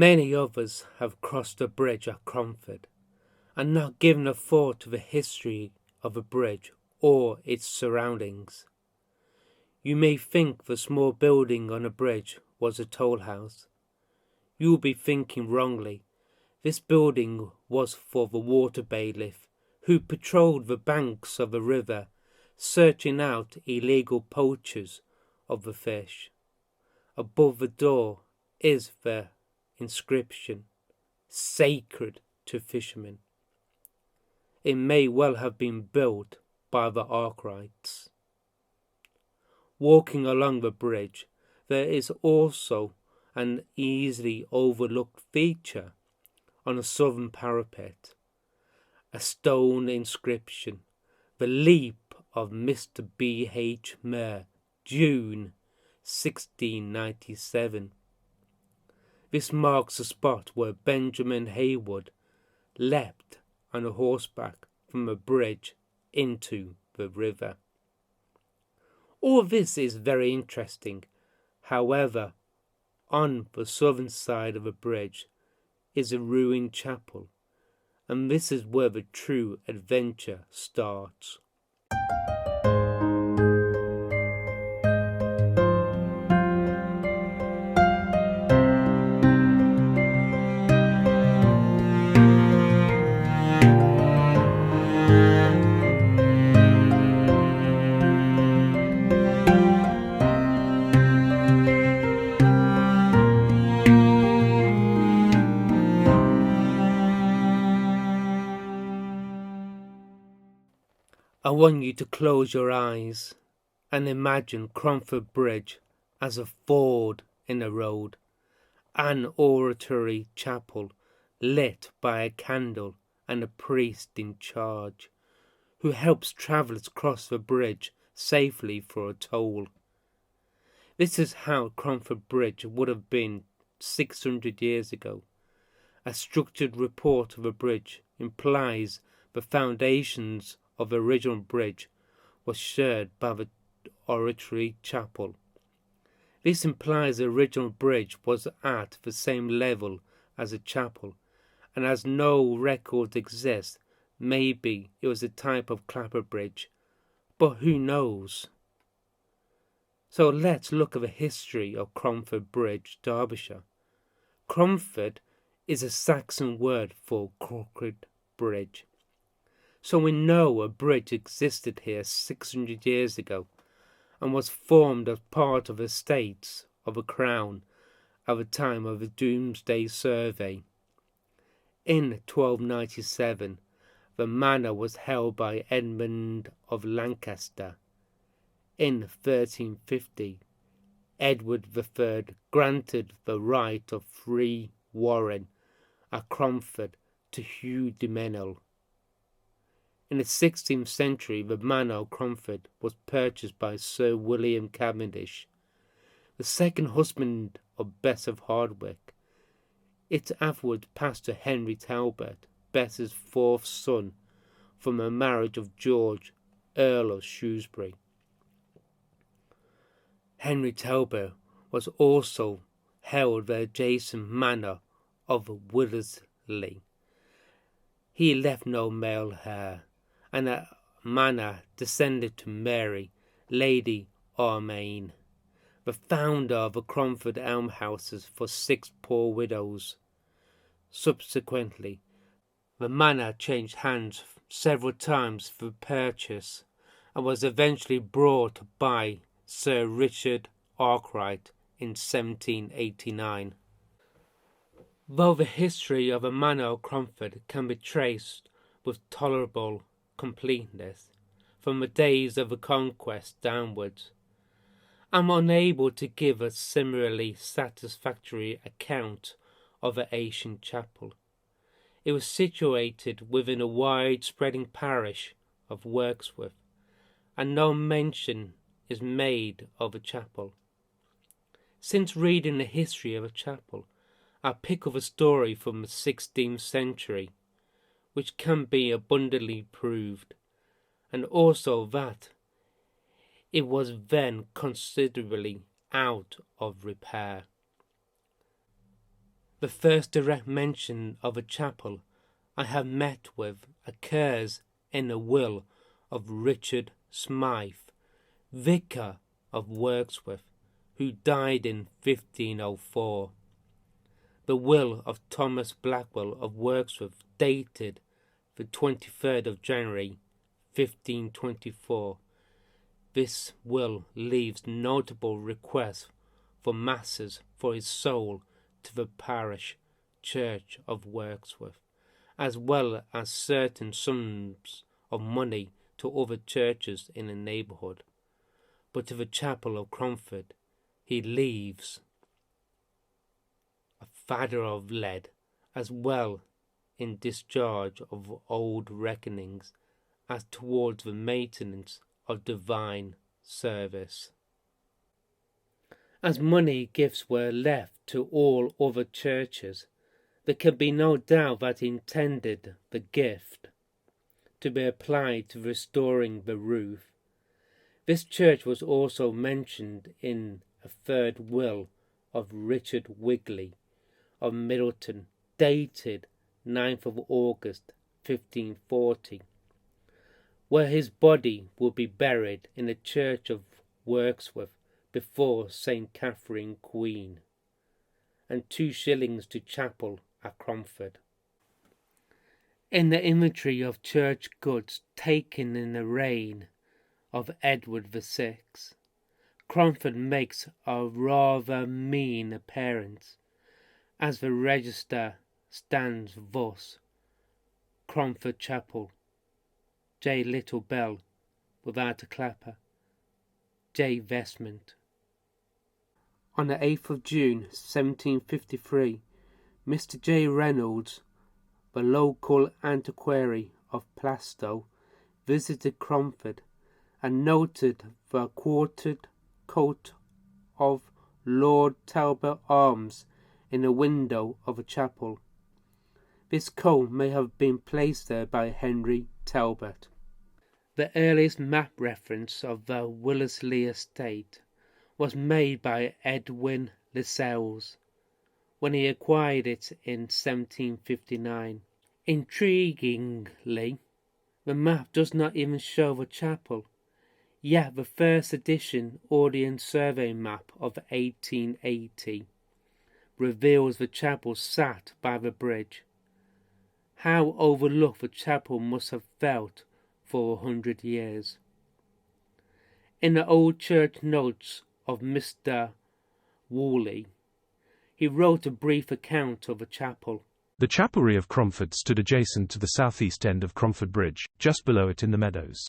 Many others have crossed the bridge at Cromford and not given a thought to the history of a bridge or its surroundings. You may think the small building on a bridge was a toll house. You will be thinking wrongly. This building was for the water bailiff who patrolled the banks of a river, searching out illegal poachers of the fish. Above the door is the inscription, "Sacred to fishermen." It may well have been built by the Arkwrights. Walking along the bridge, there is also an easily overlooked feature on the southern parapet, a stone inscription, "The Leap of Mr. B.H. MARE, June 1697. This marks the spot where Benjamin Hayward leapt on a horseback from a bridge into the river. All this is very interesting. However, on the southern side of the bridge is a ruined chapel, and this is where the true adventure starts. I want you to close your eyes and imagine Cromford Bridge as a ford in a road, an oratory chapel lit by a candle and a priest in charge, who helps travellers cross the bridge safely for a toll. This is how Cromford Bridge would have been 600 years ago. A structured report of a bridge implies the foundations of the original bridge was shared by the oratory chapel. This implies the original bridge was at the same level as the chapel, and as no records exist, maybe it was a type of clapper bridge, but who knows? So let's look at the history of Cromford Bridge, Derbyshire. Cromford is a Saxon word for crooked bridge. So we know a bridge existed here 600 years ago and was formed as part of the estates of the crown at the time of the Domesday Survey. In 1297, the manor was held by Edmund of Lancaster. In 1350, Edward III granted the right of free warren at Cromford to Hugh de Menil. In the 16th century, the manor of Cromford was purchased by Sir William Cavendish, the second husband of Bess of Hardwicke. It afterwards passed to Henry Talbot, Bess's fourth son, from a marriage of George, Earl of Shrewsbury. Henry Talbot was also held the adjacent manor of Willersley. He left no male heir, and the manor descended to Mary, Lady Armaine, the founder of the Cromford almshouses for 6 poor widows. Subsequently, the manor changed hands several times for purchase and was eventually bought by Sir Richard Arkwright in 1789. Though the history of the manor of Cromford can be traced with tolerable completeness from the days of the conquest downwards, I am unable to give a similarly satisfactory account of the ancient chapel. It was situated within a wide-spreading parish of Wirksworth, and no mention is made of a chapel. Since reading the history of a chapel, I pick up a story from the 16th century, which can be abundantly proved, and also that it was then considerably out of repair. The first direct mention of a chapel I have met with occurs in a will of Richard Smythe, vicar of Wirksworth, who died in 1504. The will of Thomas Blackwell of Wirksworth, dated the 23rd of January 1524. This will leaves notable requests for masses for his soul to the parish church of Wirksworth, as well as certain sums of money to other churches in the neighbourhood. But to the chapel of Cromford he leaves a fadder of lead, as well in discharge of old reckonings as towards the maintenance of divine service. As money gifts were left to all other churches, there can be no doubt that he intended the gift to be applied to restoring the roof. This church was also mentioned in a third will of Richard Wigley of Middleton, dated 9th of August 1540, where his body will be buried in the church of Wirksworth before St. Catherine Queen, and 2 shillings to chapel at Cromford. In the inventory of church goods taken in the reign of Edward VI, Cromford makes a rather mean appearance, as the register stands thus: Cromford Chapel, J. Little Bell, without a clapper, J. Vestment. On the 8th of June 1753, Mr. J. Reynolds, the local antiquary of Plaistow, visited Cromford and noted the quartered coat of Lord Talbot arms in the window of a chapel. This coat may have been placed there by Henry Talbot. The earliest map reference of the Wellesley estate was made by Edwin Lascelles when he acquired it in 1759. Intriguingly, the map does not even show the chapel, yet the first edition Ordnance Survey map of 1880 reveals the chapel sat by the bridge. How overlooked the chapel must have felt for 100 years. In the old church notes of Mr. Woolley, he wrote a brief account of the chapel. The chapelry of Cromford stood adjacent to the southeast end of Cromford Bridge, just below it in the meadows.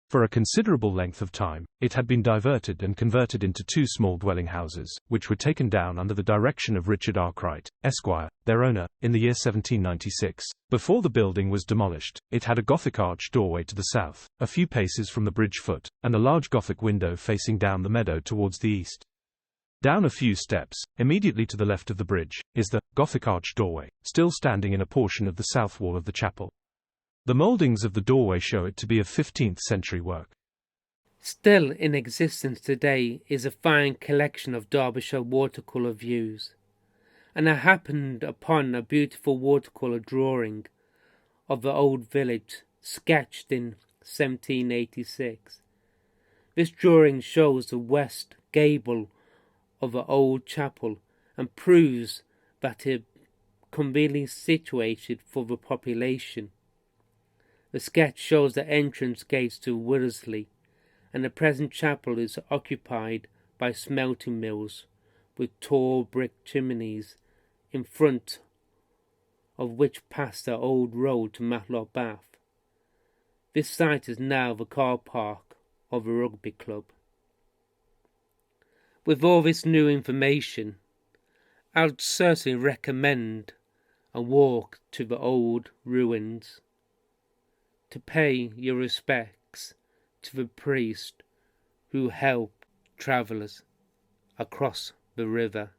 For a considerable length of time, it had been diverted and converted into 2 small dwelling houses, which were taken down under the direction of Richard Arkwright, Esquire, their owner, in the year 1796. Before the building was demolished, it had a Gothic arch doorway to the south, a few paces from the bridge foot, and a large Gothic window facing down the meadow towards the east. Down a few steps, immediately to the left of the bridge, is the Gothic arch doorway, still standing in a portion of the south wall of the chapel. The mouldings of the doorway show it to be of 15th century work. Still in existence today is a fine collection of Derbyshire watercolour views, and I happened upon a beautiful watercolour drawing of the old village sketched in 1786. This drawing shows the west gable of the old chapel and proves that it conveniently situated for the population. The sketch shows the entrance gates to Wellesley, and the present chapel is occupied by smelting mills with tall brick chimneys, in front of which passed the old road to Matlock Bath. This site is now the car park of a rugby club. With all this new information, I would certainly recommend a walk to the old ruins, to pay your respects to the priest who helped travellers across the river.